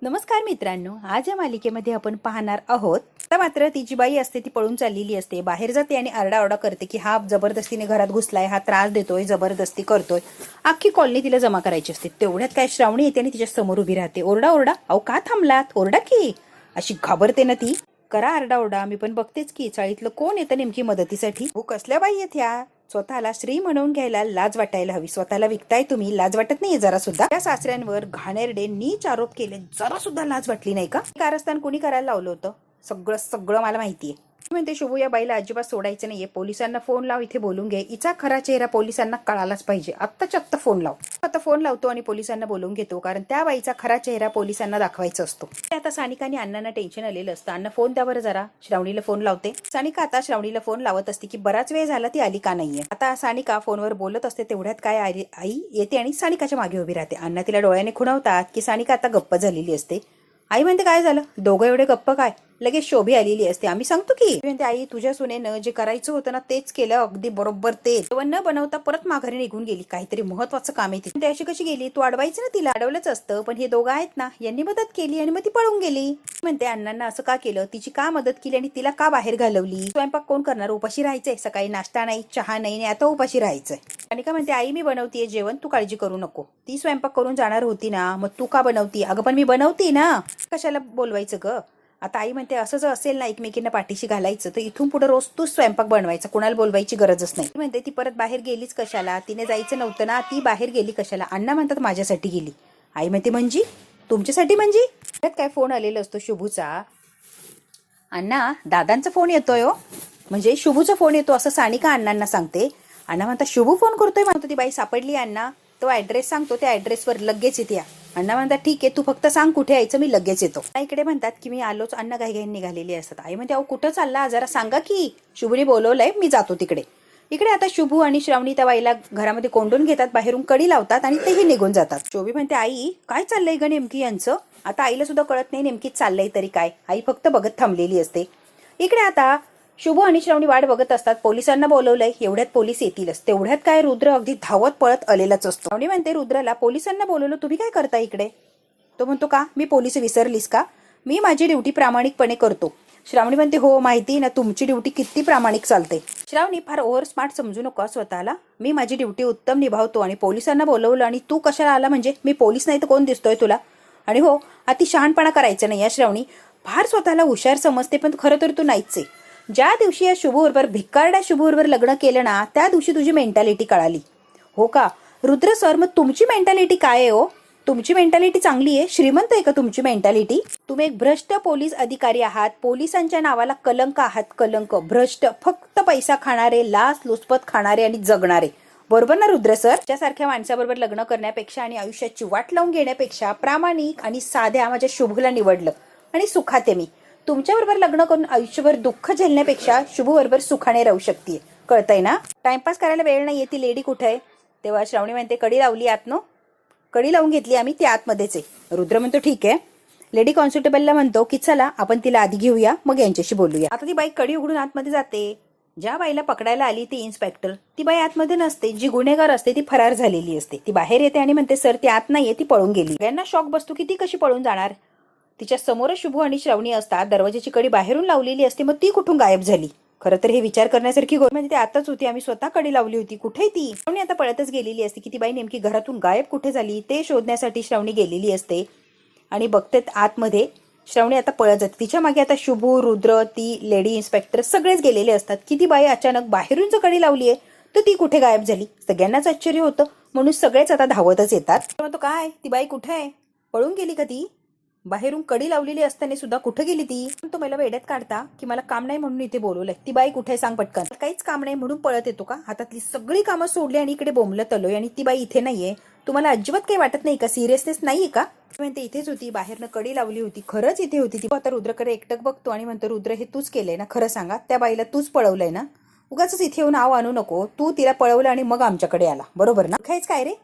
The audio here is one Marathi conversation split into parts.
नमस्कार मित्रांनो, आज या मालिकेमध्ये आपण पाहणार आहोत. आता मात्र ती जी बाई असते ती पळून चाललेली असते, बाहेर जाते आणि आरडाओरडा करते की हा जबरदस्तीने घरात घुसलाय, हा त्रास देतोय, जबरदस्ती करतोय. अख्खी कॉलनी तिला जमा करायची असते. तेवढ्यात काय श्रावणी येते आणि तिच्या समोर उभी राहते. ओरडा ओरडा, अहो का थांबलात, ओरडा की, अशी घाबरते ना ती. करा आरडाओरडा, मी पण बघतेच की चाळीतलं कोण येतं नेमकी मदतीसाठी. हो कसल्या बाई आहेत ह्या, स्वतःला श्री म्हणून घ्यायला लाज वाटायला हवी. स्वतःला विकताय तुम्ही, लाज वाटत नाहीये जरा सुद्धा. त्या सासऱ्यांवर घाणेरडे नीच आरोप केले, जरा सुद्धा लाज वाटली नाही का? कारस्थान कोणी करायला लावलं होतं? सगळं सगळं मला माहितीये. म्हणते शुभू, या बाईला अजिबात सोडायचं नाहीये. पोलिसांना फोन लाव, इथे बोलून घे. हिचा खरा चेहरा पोलिसांना कळालाच पाहिजे. आत्ताच्या आत्ता फोन लाव. आता फोन लावतो आणि पोलिसांना बोलून घेतो, कारण त्या बाईचा खरा चेहरा पोलिसांना दाखवायचा असतो. आता सानिकाने अण्णांना टेन्शन आलेलं असतं. अण्णा फोन त्यावर जरा. श्रावणीला फोन लावते. सानिका आता श्रावणीला फोन लावत असते की बराच वेळ झाला ती आली का नाहीये. आता सानिका फोनवर बोलत असते. तेवढ्यात काय आई येते आणि सानिकाच्या मागे उभी राहते. अण्णा तिला डोळ्याने खुणवतात की सानिका आता गप्प झालेली असते. आई म्हणते काय झालं, दोघं एवढे गप्प काय? लगेच शोभी आलेली असते. आम्ही सांगतो की, म्हणते आई तुझ्या सुनेनं जे करायचं होतं ना तेच केलं, अगदी बरोबर. ते जेवण न बनवता परत माघारी निघून गेली. काहीतरी महत्वाचं काम आहे. ती अशी कशी गेली? तू अडवायचं ना तिला. अडवलंच असतं, पण हे दोघं आहेत ना, यांनी मदत केली आणि मग ती पळून गेली. म्हणते अण्णांना असं का केलं, तिची का मदत केली आणि तिला का बाहेर घालवली? स्वयंपाक कोण करणार? उपाशी राहायचंय. सकाळी नाश्ता नाही, चहा नाही, आता उपाशी राहायचंय. आणि का म्हणते आई मी बनवतीये जेवण, तू काळजी करू नको. ती स्वयंपाक करून जाणार होती ना, मग तू का बनवती? अगं पण मी बनवती ना, कशाला बोलवायचं ग? आता आई म्हणते असं जर असेल ना एकमेकींना पाठीशी घालायचं, तर इथून पुढे रोज तूच स्वयंपाक बनवायचा, कुणाला बोलवायची गरजच नाही. म्हणते ती परत बाहेर गेलीच कशाला? तिने जायचं नव्हतं ना, ती बाहेर गेली कशाला? अण्णा म्हणतात माझ्यासाठी गेली. आई म्हणते म्हणजे तुमच्यासाठी म्हणजे? काय फोन आलेला असतो शुभूचा. अण्णा दादांचा फोन येतोय हो, म्हणजे शुभूचा फोन येतो असं सानिका अण्णांना सांगते. अण्णा म्हणतात शुभू फोन करतोय. म्हणतो ती बाई सापडली अण्णा, तो ऍड्रेस सांगतो, त्या ऍड्रेसवर लगेच येते. अण्णा म्हणतात ठीक आहे, तू फक्त सांग कुठे यायचं, मी लगेच येतो. इकडे म्हणतात की मी आलोच. अण्णा घाई निघालेली असतात. आई म्हणते अहो कुठं चालला, जरा सांगा की, शुभूने बोलवलंय, मी जातो तिकडे. इकडे आता शुभू आणि श्रावणी त्या बाईला घरामध्ये कोंडून घेतात, बाहेरून कडी लावतात आणि तेही निघून जातात. शोभी म्हणते आई काय चाललंय ग नेमकी यांचं? आता आईला सुद्धा कळत नाही नेमकी चाललंय तरी काय. आई फक्त बघत थांबलेली असते. इकडे आता शुभू आणि श्रावणी वाट बघत असतात. पोलिसांना बोलवलंय, एवढ्यात पोलीस येतीलच. तेवढ्यात काय रुद्र अगदी धावत पळत आलेलाच असतो. श्रावणी म्हणते रुद्राला पोलिसांना बोलवलं, तुम्ही काय करता इकडे? तो म्हणतो का मी पोलीस विसरलीस का? मी माझी ड्युटी प्रामाणिकपणे करतो. श्रावणी म्हणते हो माहिती ना तुमची ड्युटी किती प्रामाणिक चालते. श्रावणी फार ओव्हर स्मार्ट समजू नका स्वतःला. मी माझी ड्युटी उत्तम निभावतो आणि पोलिसांना बोलवलं आणि तू कशाला आला? म्हणजे मी पोलीस नाही तर कोण दिसतोय तुला? आणि हो अति शहाणपणा करायचं नाही या श्रावणी. फार स्वतःला हुशार समजते, पण खरं तर तू नाहीच आहे. ज्या दिवशी या शुभूबरोबर भिकारड्या शुभूबरोबर लग्न केलं ना, त्या दिवशी तुझी मेंटॅलिटी कळाली. हो का रुद्र सर, मग तुमची मेंटॅलिटी काय आहे हो? तुमची मेंटॅलिटी चांगली आहे, श्रीमंत आहे का तुमची मेंटॅलिटी? तुम्ही एक भ्रष्ट पोलीस अधिकारी आहात, पोलिसांच्या नावाला कलंक आहात. कलंक, भ्रष्ट, फक्त पैसा खाणारे, लाच लुचपत खाणारे आणि जगणारे. बरोबर ना रुद्र सर? त्यासारख्या माणसाबरोबर लग्न करण्यापेक्षा आणि आयुष्याची वाट लावून घेण्यापेक्षा प्रामाणिक आणि साध्या माझ्या शुभूला निवडलं आणि सुखात आहे मी. तुमच्याबरोबर लग्न करून आयुष्यभर दुःख झेलण्यापेक्षा शुभू बरोबर सुखाने राहू शकते. कळतंय ना? टाइमपास करायला वेळ नाहीये. ती लेडी कुठे आहे? तेव्हा श्रावणी म्हणते कडी लावली आतनो, कडी लावून घेतली आम्ही, ती आतमध्येच आहे. रुद्र म्हणतो ठीक आहे. लेडी कॉन्स्टेबलला म्हणतो की चला आपण तिला आधी घेऊया, मग यांच्याशी बोलूया. आता ती बाई कडी उघडून आतमध्ये जाते. ज्या बाईला पकडायला आली ती इन्स्पेक्टर, ती बाई आतमध्ये नसते. जी गुन्हेगार असते ती फरार झालेली असते. ती बाहेर येते आणि म्हणते सर ती आत नाहीये, ती पळून गेली. यांना शॉक बसतो की ती कशी पळून जाणार? तिच्या समोरच शुभू आणि श्रावणी असतात. दरवाजाची कडी बाहेरून लावलेली असते, मग ती कुठून गायब झाली? खरं तर हे विचार करण्यासारखी गोष्ट. म्हणजे ती आताच होती, आम्ही स्वतः कडी लावली होती. कुठे ती? श्रावणी आता पळतच गेलेली असते की ती बाई नेमकी घरातून गायब कुठे झाली ते शोधण्यासाठी श्रावणी गेलेली असते. आणि बघते आतमध्ये श्रावणी आता पळत जाते. तिच्या मागे आता शुभू, रुद्र, ती लेडी इन्स्पेक्टर सगळेच गेलेले असतात की ती बाई अचानक बाहेरून जर कडी लावली आहे तर ती कुठे गायब झाली? सगळ्यांनाच आश्चर्य होतं, म्हणून सगळेच आता धावतच येतात. म्हणतो काय ती बाई कुठे आहे? पळून गेली का ती? बाहेरून कडी लावलेली असताना सुद्धा कुठे गेली ती? तो मला वेड्यात काढता की मला काम नाही म्हणून इथे बोलवलंय. ती बाई कुठे सांग पटकन. काहीच काम नाही म्हणून पळत येतो का? हातातली सगळी कामं सोडली आणि इकडे बोंबलत आलोय आणि ती बाई इथे नाहीये. तुम्हाला अजिबात काही वाटत नाही का? सिरियसनेस नाहीये का? म्हणते इथेच होती, बाहेरनं कडी लावली होती, खरंच इथे होती ती. आता रुद्रकडे एकटक बघतो आणि म्हणतो रुद्र हे तूच केलंय ना? खरं सांगा, त्या बाईला तूच पळवलंय ना? उगाच इथे येऊन नाव आणू नको. तू तिला पळवलं आणि मग आमच्याकडे आला, बरोबर ना? खायच काय रे?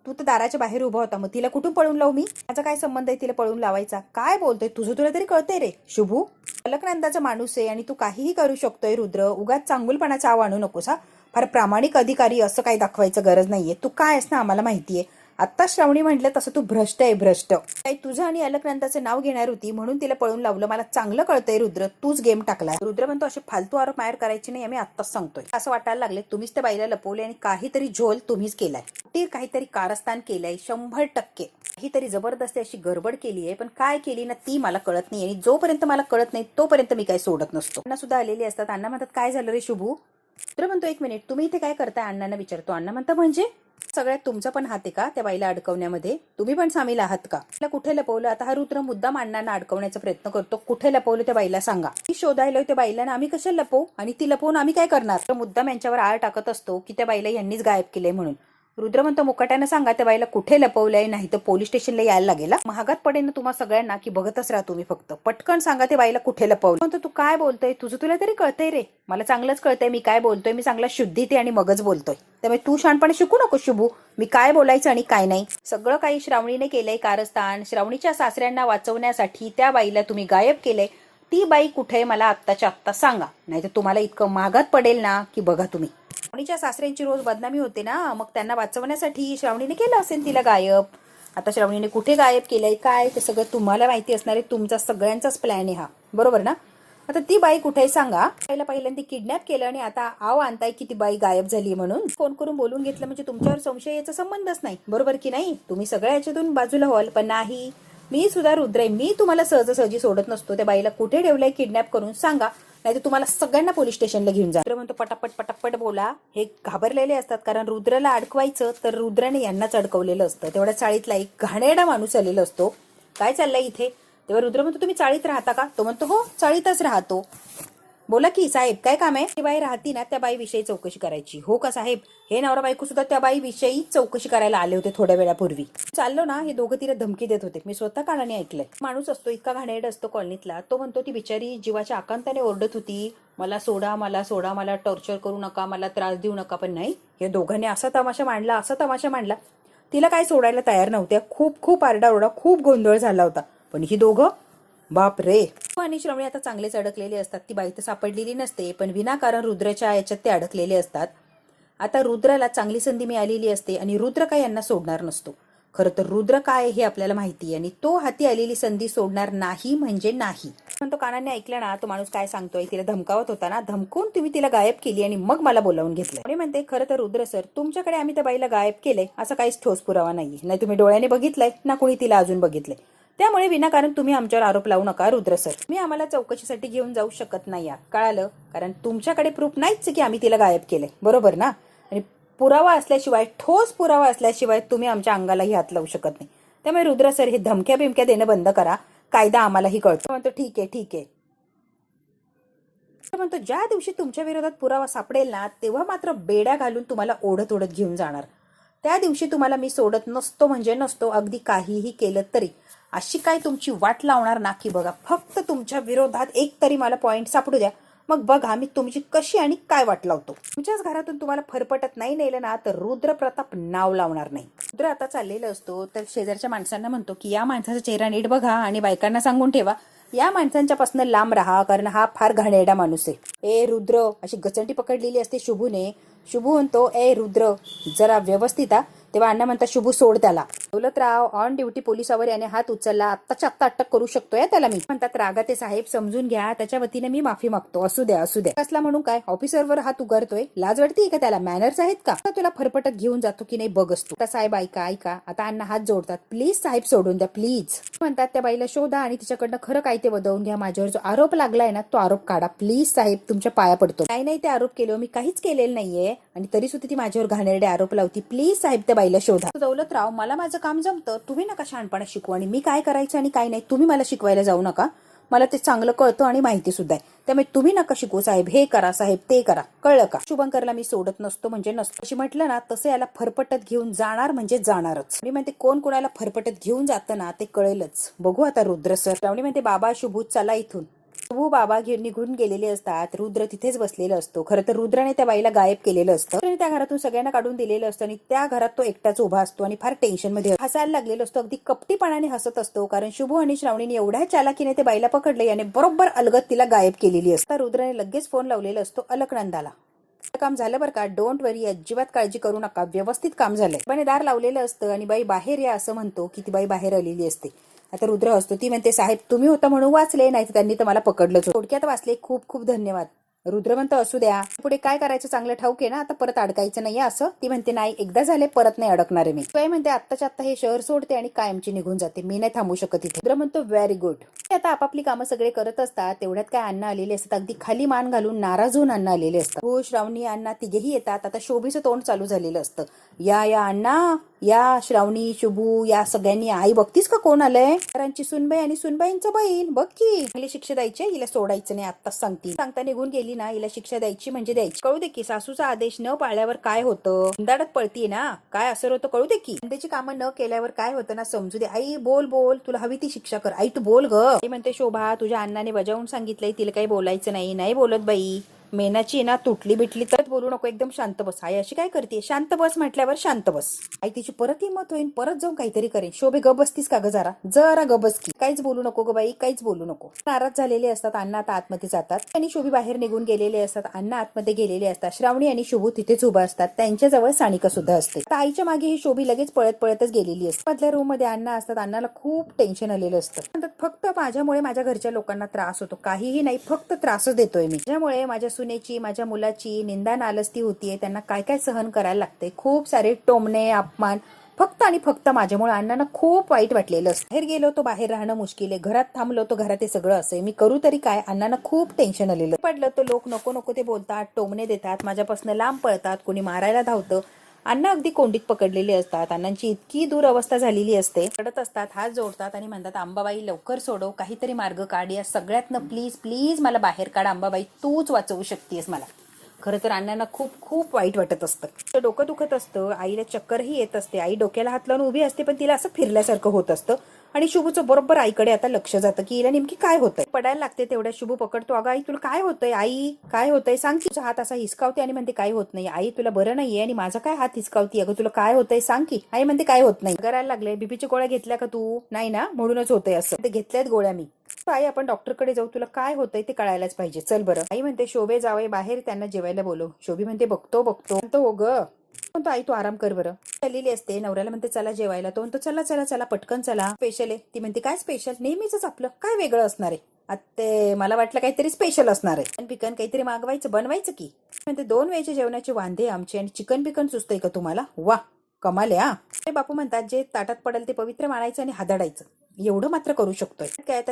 तू तर दाराच्या बाहेर उभा होता, मग तिला कुठून पळून लावू मी? माझा काय संबंध आहे तिला पळून लावायचा? काय बोलतोय तुझं तुला तरी कळतंय रे शुभू? अलकनंदाचा माणूस आहे आणि तू काहीही करू शकतोय रुद्र. उगाच चांगुलपणाचा आव आणू नकोस हा. फार प्रामाणिक अधिकारी असं काही दाखवायचं गरज नाहीये. तू काय आहेस ना आम्हाला माहितीये. आता श्रावणी म्हटलं तसं तू भ्रष्ट आहे भ्रष्ट. काही तुझं आणि अलकनंदाचं नाव घेणार होती म्हणून तिला पळून लावलं. मला चांगलं कळतंय रुद्र, तूच गेम टाकलाय. रुद्र म्हणतो असे फालतू आरोप मायर करायचे नाही, आम्ही आत्ताच सांगतोय. असं वाटायला लागले तुम्हीच त्या बाईला लपवले आणि काहीतरी झोल तुम्हीच केलाय. ते काहीतरी कारस्थान केलंय 100%. काहीतरी जबरदस्ती अशी गडबड केली आहे, पण काय केली ना ती मला कळत नाही. आणि जोपर्यंत मला कळत नाही तोपर्यंत मी काही सोडत नसतो. अण्णा सुद्धा आलेली असतात. अण्णा म्हणतात काय झालं रे शुभू. रुद्र म्हणतो 1 मिनिट तुम्ही इथे काय करताय, अण्णांना विचारतो. अण्णा म्हणता म्हणजे सगळ्यात तुमचा पण हात आहे का त्या बाईला अडकवण्यामध्ये, तुम्ही पण सामील आहात का. तिला कुठे लपवलं. आता हा रुद्र मुद्दाम अण्णांना अडकवण्याचा प्रयत्न करतो. कुठे लपवलं त्या बाईला सांगा. ती शोधायला त्या बाईला ना आम्ही कशाला लपवू आणि ती लपवून आम्ही काय करणार. तर मुद्दाम यांच्यावर आळ टाकत असतो की त्या बाईला यांनीच गायब केलंय म्हणून. रुद्र म्हणतो मुकाट्यानं सांगा त्या बाईला कुठे लपवलंय, नाही तर पोलीस स्टेशनला यायला लागेल. महागात पडेल ना तुम्हा सगळ्यांना की बघतच राहा तुम्ही. फक्त पटकन सांगा त्या बाईला कुठे लपवलं. म्हणतो तू काय बोलतोय, तुझं तुला तरी कळतंय रे. मला चांगलंच कळतंय मी काय बोलतोय. मी चांगला शुद्धीत आणि मगच बोलतोय. त्यामुळे तू शहाणपणे शिकू नको शुभू, मी काय बोलायचं आणि काय नाही. सगळं काही श्रावणीने केलंय कारस्थान. श्रावणीच्या सासऱ्यांना वाचवण्यासाठी त्या बाईला तुम्ही गायब केलंय. ती बाई कुठे मला आत्ताच्या आत्ता सांगा, नाही तर तुम्हाला इतकं महागात पडेल ना की बघा तुम्ही. श्रावणीच्या सासऱ्यांची रोज बदनामी होते ना, मग त्यांना वाचवण्यासाठी श्रावणीने केलं असेल तिला गायब. आता श्रावणीने कुठे गायब केलंय काय ते सगळं तुम्हाला माहिती असणार आहे. तुमचा सगळ्यांचाच प्लॅन आहे हा, बरोबर ना. आता ती बाई कुठे सांगा. पहिल्यांदा किडनॅप केलं आणि आता आव आणताय की ती बाई गायब झाली म्हणून. फोन करून बोलून घेतलं म्हणजे तुमच्यावर संशय याचा संबंधच नाही, बरोबर की नाही. तुम्ही सगळ्या याच्यातून बाजूला व्हाल. पण नाही, मी सुद्धा रुद्र आहे. मी तुम्हाला सहजासहजी सोडत नसतो. त्या बाईला कुठे ठेवलंय किडनॅप करून सांगा, नाही तर तुम्हाला सगळ्यांना पोलीस स्टेशनला घेऊन जा. रुद्र म्हणतो पटापट पटापट बोला. हे घाबरलेले असतात कारण रुद्रला अडकवायचं तर रुद्राने यांनाच अडकवलेलं असतं. तेवढ्या चाळीतला एक घाणेरडा माणूस आलेला असतो. काय चाललंय इथे. तेव्हा रुद्र म्हणतो तुम्ही चाळीत राहता का. तो म्हणतो हो चाळीतच राहतो. बोला की साहेब काय काम आहे. ती बाई राहती ना त्या बाई विषयी चौकशी करायची. हो का साहेब. हे नवरा बायको सुद्धा त्या बाई विषयी चौकशी करायला आले होते थोड्या वेळापूर्वी. चाललो ना हे दोघं तिला धमकी देत होते. मी स्वतः कानाने ऐकलंय. माणूस असतो इतका घाणेरडा असतो कॉलनीतला. तो म्हणतो ती बिचारी जीवाच्या आकांताने ओरडत होती मला सोडा मला सोडा, मला टॉर्चर करू नका, मला त्रास देऊ नका. पण नाही, हे दोघांनी असा तमाशा मांडला. तिला काय सोडायला तयार नव्हत्या. खूप आरडाओरडा, खूप गोंधळ झाला होता. पण ही दोघं बाप रे. आणि श्रावणी आता चांगलेच अडकलेले असतात. ती बाई तर सापडलेली नसते, पण विनाकारण रुद्राच्या याच्यात ते अडकलेले असतात. आता रुद्राला चांगली संधी मिळालेली असते आणि रुद्र काय यांना सोडणार नसतो. खरं तर रुद्र काय हे आपल्याला माहिती आहे आणि तो हाती आलेली संधी सोडणार नाही म्हणजे नाही. पण तो कानाने ऐकला ना तो माणूस काय सांगतोय. तिला धमकावत होता ना, धमकून तुम्ही तिला गायब केली आणि मग मला बोलावून घेतलं. आणि म्हणते खरं तर रुद्र सर तुमच्याकडे आम्ही त्या बाईला गायब केलंय असं काहीच ठोस पुरावा नाहीये. नाही तुम्ही डोळ्याने बघितलंय ना कोणी तिला अजून बघितलंय. त्यामुळे विनाकारण तुम्ही आमच्यावर आरोप लावू नका रुद्र सर. मी आम्हाला चौकशीसाठी घेऊन जाऊ शकत नाही. कळालं. कारण तुमच्याकडे प्रूफ नाहीच की आम्ही तिला गायब केलंय, बरोबर ना. आणि पुरावा असल्याशिवाय, ठोस पुरावा असल्याशिवाय तुम्ही आमच्या अंगालाही हात लावू शकत नाही. त्यामुळे रुद्र सर हे धमक्या बिमक्या देणं बंद करा. कायदा आम्हालाही कळतो. म्हणतो ठीक आहे. म्हणतो ज्या दिवशी तुमच्या विरोधात पुरावा सापडेल ना तेव्हा मात्र बेड्या घालून तुम्हाला ओढत घेऊन जाणार. त्या दिवशी तुम्हाला मी सोडत नसतो म्हणजे नसतो. अगदी काहीही केलं तरी अशी काय तुमची वाट लावणार ना की बघा. फक्त तुमच्या विरोधात एक तरी मला पॉइंट सापडू द्या, मग बघा मी तुमची कशी आणि काय वाट लावतो. तुमच्याच घरातून तुम्हाला फरफटत नाही नेलं ना तर रुद्र प्रताप नाव लावणार नाही. रुद्र आता चाललेला असतो तर शेजारच्या माणसांना म्हणतो की या माणसाचा चेहरा नीट बघा आणि बायकांना सांगून ठेवा या माणसांच्या पासून लांब राहा कारण हा फार घाणेरडा माणूस आहे. ए रुद्र अशी गचंडी पकडलेली असते शुभूने. शुभू म्हणतो ए रुद्र जरा व्यवस्थित आ. तेव्हा अण्णा म्हणतात शुभू सोड त्याला. दौलतराव ऑन ड्युटी पोलिसावर याने हात उचलला. आत्ताच्या आत्ता अटक करू शकतोय त्याला मी. म्हणतात रागाते साहेब समजून घ्या, त्याच्या वतीने मी माफी मागतो. असू द्या. कसला म्हणून काय ऑफिसरवर हात उगारतोय. लाज वाटते का त्याला. मॅनर्स आहेत का. तुला फरफटत घेऊन जातो की नाही बघ असतो. आता साहेब ऐका. आता अण्णा हात जोडतात. प्लीज साहेब सोडून द्या प्लीज. म्हणतात त्या बाईला शोधा आणि तिच्याकडनं खरं काय ते बदवून घ्या. माझ्यावर जो आरोप लागलाय ना तो आरोप काढा प्लीज साहेब, तुमच्या पाया पडतो. नाही ते आरोप केले मी काहीच केलेलं नाहीये आणि तरी सुद्धा ती माझ्यावर घाणेरडे आरोप लावती. प्लीज साहेब त्या बाईला शोधा. दौलतराव मला माझं काम जमतं, तुम्ही नका शहाणपणा शिकू आणि मी काय करायचं आणि काय नाही तुम्ही मला शिकवायला जाऊ नका. मला ते चांगलं कळतं आणि माहिती सुद्धा आहे. त्यामुळे तुम्ही नका शिकू साहेब. हे करा साहेब ते करा. कळलं का. शुभंकरला मी सोडत नसतो म्हणजे नसतो अशी म्हटलं ना तसं याला फरफटत घेऊन जाणार म्हणजे जाणारच. मी म्हणते कोण कोणाला फरफटत घेऊन जातं ना ते कळेलच. बघू आता रुद्र सर. श्रावणी म्हणते बाबा शुभू चला इथून. शुभू बाबा निघून गेलेले असतात. रुद्र तिथेच बसलेला असतो. खरं तर रुद्राने त्या बाईला गायब केलेलं असतं. त्या घरातून सगळ्यांना काढून दिलेलं असतं आणि त्या घरात तो एकटाच उभा असतो आणि फार टेन्शन मध्ये हसायला लागलेला असतो. अगदी कपटीपणाने हसत असतो कारण शुभू आणि श्रावणीने एवढ्या चालाकीने ते बाईला पकडले आणि बरोबर अलगत तिला गायब केलेली असते. रुद्राने लगेच फोन लावलेला असतो अलकनंदाला. काम झालं बरं का, डोंट वरी, अजिबात काळजी करू नका, व्यवस्थित काम झालंय. पण दार लावलेलं असतं आणि बाई बाहेर या असं म्हणतो की ती बाई बाहेर आलेली असते. आता रुद्र असतो, ती म्हणते साहेब तुम्ही होता म्हणून वाचले, नाही तर त्यांनी तर मला पकडलंच. थोडक्यात वाचले, खूप खूप धन्यवाद. रुद्र म्हणतो असू द्या, पुढे काय करायचं चांगलं ठाऊक आहे ना, आता परत अडकायचं नाही असं. ती म्हणते नाही, एकदा झाले परत नाही अडकणार आहे मी. काय म्हणते आत्ताच्या आत्ता हे शहर सोडते आणि कायमची निघून जाते, मी नाही थांबू शकत इथे. रुद्र म्हणतो व्हेरी गुड. आता आपापली कामं सगळे करत असतात, तेवढ्यात काय अण्णा आलेले असतात, अगदी खाली मान घालून नाराज होऊन अण्णा आलेले असतात. हो, श्रावणी अण्णा तिघेही येतात. आता शोभीचं तोंड चालू झालेलं असतं, या या अण्णा या, श्रावणी शुभू या सगळ्यांनी. आई बघतीस का कोण आलंय, घरांची सुनबाई आणि सुनबाईंचं बहीण बघ की. हिला शिक्षा द्यायची, हिला सोडायचं नाही, आत्ताच सांगते. सांगता निघून गेली ना, हिला शिक्षा द्यायची म्हणजे द्यायची. कळू दे की सासूचा आदेश न पाळल्यावर काय होतं, दाडत पळतीये ना, काय असर होतं कळू दे की. त्याची कामं न केल्यावर काय होतं ना समजू दे. आई बोल बोल, तुला हवी ती शिक्षा कर, आई तू बोल ग. आई म्हणते शोभा तुझ्या अण्णाने बजावून सांगितलंय, तिला काही बोलायचं नाही. नाही बोलत बाई, मेनाची ना तुटली बिटली तर बोलू नको, एकदम शांत बस. आई अशी काय करते, शांत बस म्हटल्यावर शांत बस. आई तिची परत हिंमत होईल, परत जाऊन काहीतरी करेन. शोभे ग बसतीस का ग, जरा जरा ग बस की, काहीच बोलू नको ग बाई, काहीच बोलू नको. नाराज झालेले असतात, अण्णा आता आतमध्ये जातात आणि शोभी बाहेर निघून गेलेले असतात, अण्णा आतमध्ये गेलेले असतात. श्रावणी आणि शुभू तिथेच उभा असतात, त्यांच्याजवळ सानिका सुद्धा असते. आईच्या मागे ही शोभी लगेच पळत पळतच गेलेली असते. मधल्या रूम मध्ये अण्णा असतात, अण्णाला खूप टेन्शन आलेलं असतं. फक्त माझ्यामुळे माझ्या घरच्या लोकांना त्रास होतो, काहीही नाही, फक्त त्रासच देतोय मी. त्यामुळे माझ्या सुनेची, माझ्या मुलाची निंदा नालस्ती होतीये, त्यांना काय काय सहन करायला लागते, खूप सारे टोमणे अपमान, फक्त आणि फक्त माझ्यामुळे. अण्णांना खूप वाईट वाटलेलं असतं. बाहेर गेलो तो बाहेर राहणं मुश्किल आहे, घरात थांबलो तो घरात हे सगळं असं मी करू तरी काय. अण्णांना खूप टेन्शन आलेलं पडलं, तो लोक नको नको ते बोलतात, टोमणे देतात, माझ्यापासून लांब पळतात, कोणी मारायला धावतं. अण्णा अगदी कोंडीत पकडलेले असतात, अण्णांची इतकी दूर अवस्था झालेली असते. रडत असतात, हात जोडतात आणि म्हणतात अंबाबाई लवकर सोडव, काहीतरी मार्ग काढ, या सगळ्यातनं प्लीज प्लीज मला बाहेर काढ अंबाबाई, तूच वाचवू शकतेस मला. खरं तर अण्णांना खूप खूप वाईट वाटत असतं, डोकं दुखत असतं, आईला चक्करही येत असते. आई डोक्याला हात लावून उभी असते, पण तिला असं फिरल्यासारखं होत असतं. आणि शुभूचं बरोबर आईकडे आता लक्ष जातं की हिला नेमकी काय होतंय. पडायला लागते तेवढ्या शुभू पकडतो, अगं आई तुला काय होतंय, आई काय होतंय सांग. तुझा हात असा हिसकावते आणि म्हणते काय होत नाही. आई तुला बरं नाहीये आणि माझा काय हात हिसकावती, अगं तुला काय होतंय सांग की. आई म्हणते काय होत नाही. करायला लागले, बीपीच्या गोळ्या घेतल्या का तू, नाही ना, म्हणूनच होतंय असं. ते घेतल्यात गोळ्या मी. आई आपण डॉक्टरकडे जाऊ, तुला काय होतंय ते कळायलाच पाहिजे, चल बरं. आई म्हणते शोभे जावे बाहेर, त्यांना जेवायला बोलव. शोभी म्हणते बघतो बघतो. हो ग, म्हणतो आई तू आराम कर बरं. चाललेली असते, नवऱ्याला म्हणते चला जेवायला, तो म्हणतो चला चला चला पटकन चला, स्पेशल आहे. ती म्हणते काय स्पेशल, नेहमीच आपलं काय वेगळं असणार आहे. आता मला वाटलं काहीतरी स्पेशल असणार आहे, चिकन पिकन काहीतरी मागवायचं, बनवायचं की. म्हणते 2 वेळचे जेवणाचे वांदे आमचे आणि चिकन पिकन सुचतंय का तुम्हाला, वा कमाल आहे हा. बापू म्हणतात जे ताटात पडेल ते पवित्र मानायचं आणि हादाडायचं, एवढं मात्र करू शकतोय. काय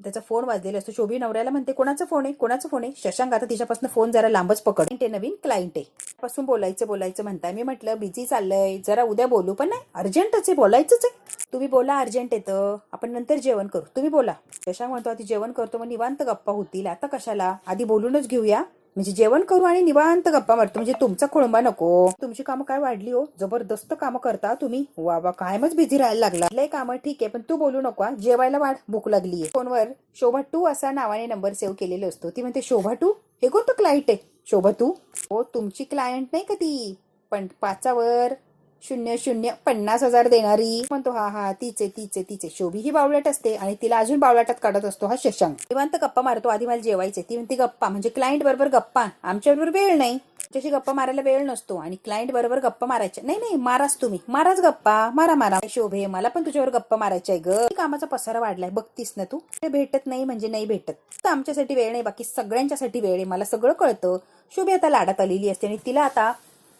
त्याचा फोन वाजलेला असतो. शोभी नवऱ्याला म्हणते कोणाचा फोन आहे, कोणाचा फोन आहे. शशांक आता तिच्यापासून फोन जरा लांबच पकड, ते नवीन क्लायंट आहे, पासून बोलायचं म्हणताय. मी म्हटलं बिझी चाललंय, जरा उद्या बोलू, पण नाही अर्जंटच आहे, बोलायचंच आहे. तुम्ही बोला, अर्जंट येतं, आपण नंतर जेवण करू, तुम्ही बोला. शशांक म्हणतो आधी जेवण करतो, मग निवांत गप्पा होतील, आता कशाला, आधी बोलूनच घेऊया, म्हणजे जेवण करू आणि निवांत गप्पा मारतो, म्हणजे तुमचा खोळंबा नको. तुमची कामं काय वाढली हो, जबरदस्त कामं करता तुम्ही, वा वा कायमच बिझी राहायला लागला. लय कामं ठीक आहे, पण तू बोलू नको, जेवायला वाढ, भूक लागलीये. फोनवर शोभा 2 असा नावाने नंबर सेव्ह केलेला असतो. ती म्हणते शोभा 2, हे कोणतं क्लायंट आहे शोभा 2. हो तुमची क्लायंट नाही का ती, पण 5वर 00 50,000 देणारी. म्हणतो हा हा तीच आहे. शोभी ही बावळट असते आणि तिला अजून बावळाटात काढत असतो हा शशांक. निवांत गप्पा मारतो, आधी मला जेवायचे. ती म्हणते गप्पा म्हणजे क्लायंट बरोबर गप्पा, आमच्या बरोबर वेळ नाही, त्याच्याशी गप्पा मारायला वेळ नसतो आणि क्लायंट बरोबर गप्पा मारायच्या नाही, माराच तुम्ही, माराच गप्पा, मारा. शोभे मला पण तुझ्यावर गप्पा मारायच्या आहे ग, कामाचा पसारा वाढलाय बघतीस ना तू, भेटत नाही म्हणजे नाही भेटत, तर आमच्यासाठी वेळ नाही, बाकी सगळ्यांच्यासाठी वेळ आहे, मला सगळं कळतं. शोभी आता लाडात आलेली असते आणि तिला आता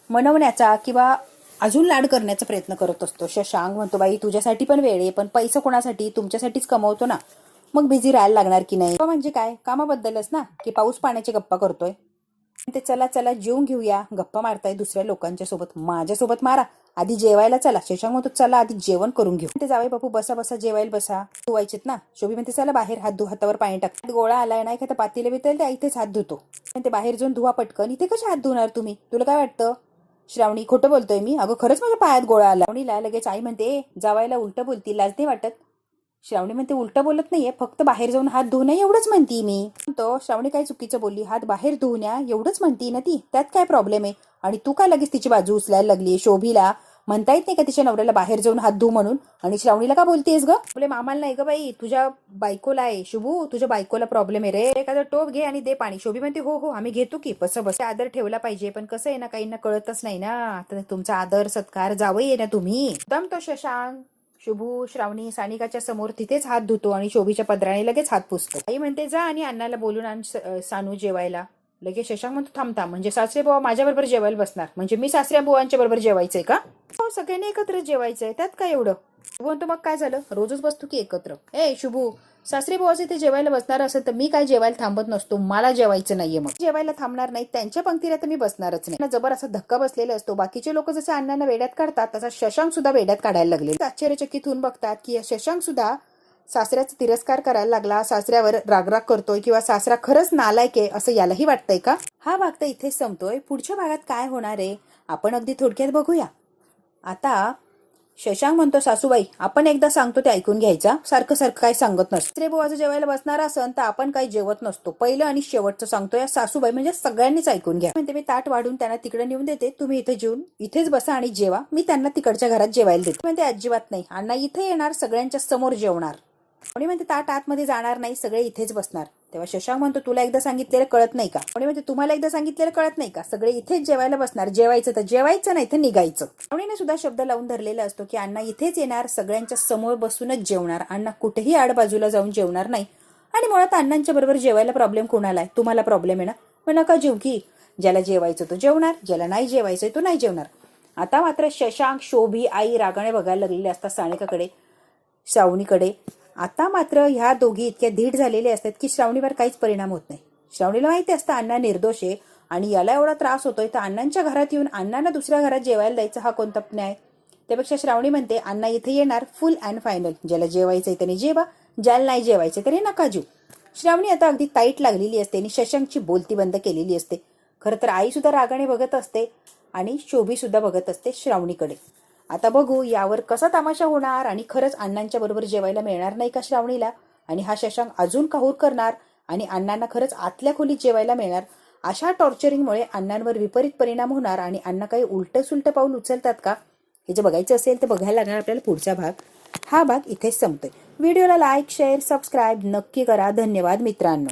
मनवण्याचा किंवा अजून लाड करण्याचा प्रयत्न करत असतो. शशांक म्हणतो बाई तुझ्यासाठी पण वेळ आहे, पण पैसा कोणासाठी, तुमच्यासाठीच कमवतो ना, मग बिझी राहायला लागणार की नाही. म्हणजे काय, कामाबद्दलच ना, की पाऊस पाण्याची गप्पा करतोय. ते चला चला जेवून घेऊया, गप्पा मारताय दुसऱ्या लोकांच्या सोबत, माझ्यासोबत मारा, आधी जेवायला चला. शशांक म्हणतो चला आधी जेवण करून घेऊ. ते जावे बापू बसा जेवायला बसा, धुवायचेत ना. शोभी म्हणते चला बाहेर हात हातावर पाणी टाक, गोळा आलाय नाही का पातीला वितल त्या इथेच हात धुतो. ते बाहेर जाऊन धुवा पटकन, इथे कशा हात धुणार तुम्ही, तुला काय वाटतं. श्रावणी खोटं बोलतोय मी, अगं खरंच माझ्या पायात गोळा आला. श्रावणीला लगेच आई म्हणते जावायला उलट बोलती, लाज नाही वाटत. श्रावणी म्हणते उलट बोलत नाहीये, फक्त बाहेर जाऊन हात धुवणं एवढंच म्हणती मी. म्हणतो श्रावणी काय चुकीचं बोलली, हात बाहेर धुवण्या एवढंच म्हणती ना ती, त्यात काय प्रॉब्लेम आहे. आणि तू काय लगेच तिची बाजू उचलायला लागली. शोभीला म्हणता येत नाही का तिच्या नवऱ्याला बाहेर जाऊन हात धु म्हणून? आणि श्रावणीला का बोलतेस ग? आपले मामाला नाही ग बाई, तुझ्या बायकोला आहे. शुभू, तुझ्या बायकोला प्रॉब्लेम आहे रे. एखादा टोप घे आणि दे पाणी. शोभी म्हणते हो हो आम्ही घेतो की. बस आदर ठेवला पाहिजे. पण कसं आहे ना, काहींना कळतच नाही ना. तर तुमचा आदर सत्कार जावई आहे ना तुम्ही. एकदम तो शशांक शुभू, श्रावणी, सानिकाच्या समोर तिथेच हात धुतो आणि शोभीच्या पदराने लगेच हात पुसतो. आई म्हणते जा आणि अण्णाला बोलून आण सानू जेवायला. लगेच शशांक म्हणतो थांबता, म्हणजे सासरे बुवा माझ्या बरोबर जेवायला बसणार, म्हणजे मी सासऱ्या बुवांच्या बरोबर जेवायचंय का? हो सगळ्यांनी एकत्र जेवायचंय, त्यात काय एवढं? म्हणतो मग काय झालं, रोजच बसतो की एकत्र. शुभू, सासरे बुवाचे ते जेवायला बसणार असेल तर मी काय जेवायला थांबत नसतो, मला जेवायचं नाहीये. मग जेवायला थांबणार नाही, त्यांच्या पंक्तीला तर मी बसणारच नाही. जबर असा धक्का बसलेला असतो. बाकीचे लोक जसे अण्णांना वेड्यात काढतात तसा शशांक सुद्धा वेड्यात काढायला लागले. आश्चर्यचकित होऊन बघतात की शशांक सुद्धा सासऱ्याचा तिरस्कार करायला लागला, सासऱ्यावर रागराग करतोय किंवा सासरा खरंच नालायक आहे असं यालाही वाटतंय का? हा भाग तर इथेच संपतोय. पुढच्या भागात काय होणार आहे आपण अगदी थोडक्यात बघूया. आता शशांक म्हणतो सासूबाई आपण एकदा सांगतो ते ऐकून घ्यायचा, सारखं सारखं काय सांगत नसतो. सासरे बुवाचं जेवायला बसणार असन तर आपण काही जेवत नसतो, पहिलं आणि शेवटचं सांगतो या सासूबाई, म्हणजे सगळ्यांनीच ऐकून घ्या. म्हणते मी ताट वाढून त्यांना तिकडे नेऊन देते, तुम्ही इथे जेवून इथेच बसा आणि जेवा, मी त्यांना तिकडच्या घरात जेवायला देते. म्हणते अजिबात नाही, अण्णा इथे येणार, सगळ्यांच्या समोर जेवणार. आणि म्हणते ताट आतमध्ये जाणार नाही, सगळे इथेच बसणार. तेव्हा शशांक म्हणतो तुला एकदा सांगितलेलं कळत नाही का? आणि म्हणते तुम्हाला एकदा सांगितलेलं कळत नाही का? सगळे इथेच जेवायला बसणार, जेवायचं तर जेवायचं, नाही तर निघायचं. श्रावणीने सुद्धा शब्द लावून धरलेला असतो की अण्णा इथेच येणार, सगळ्यांच्या समोर बसूनच जेवणार, अण्णा कुठेही आडबाजूला जाऊन जेवणार नाही. आणि मुळात अण्णांच्या बरोबर जेवायला प्रॉब्लेम कोणाला आहे? तुम्हाला प्रॉब्लेम आहे ना, मग नका जेवू की. ज्याला जेवायचं तो जेवणार, ज्याला नाही जेवायचंय तो नाही जेवणार. आता मात्र शशांक, शोभी, आई रागाने बघायला लागलेले असतात सानिकाकडे, श्रावणीकडे. आता मात्र ह्या दोघी इतक्या धीट झालेले असतात की श्रावणीवर काहीच परिणाम होत नाही. श्रावणीला माहिती असतं अण्णा निर्दोष आहे आणि याला एवढा त्रास होतोय, तर अण्णांच्या घरात येऊन अण्णांना दुसऱ्या घरात जेवायला द्यायचा हा कोणता न्याय? त्यापेक्षा श्रावणी म्हणते अण्णा इथे येणार, फुल अँड फायनल, ज्याला जेवायचंय त्याने जेवा, ज्याला नाही जेवायचं तरी नका जेवू. श्रावणी आता अगदी ताईट लागलेली असते आणि शशांकची बोलती बंद केलेली असते. खरं तर आई सुद्धा रागाने बघत असते आणि शोभी सुद्धा बघत असते श्रावणीकडे. आता बघू यावर कसा तमाशा होणार आणि खरंच अण्णांच्या बरोबर जेवायला मिळणार नाही का श्रावणीला? आणि हा शशांक अजून काहूर करणार आणि अण्णांना खरंच आतल्या खोलीत जेवायला मिळणार? अशा टॉर्चरिंगमुळे अण्णांवर विपरीत परिणाम होणार आणि अण्णा काही उलट सुलट पाऊल उचलतात का? हे जे बघायचं असेल तर बघायला लागणार आपल्याला पुढचा भाग. हा भाग इथेच संपतोय. व्हिडिओला लाईक, शेअर, सबस्क्राईब नक्की करा. धन्यवाद मित्रांनो.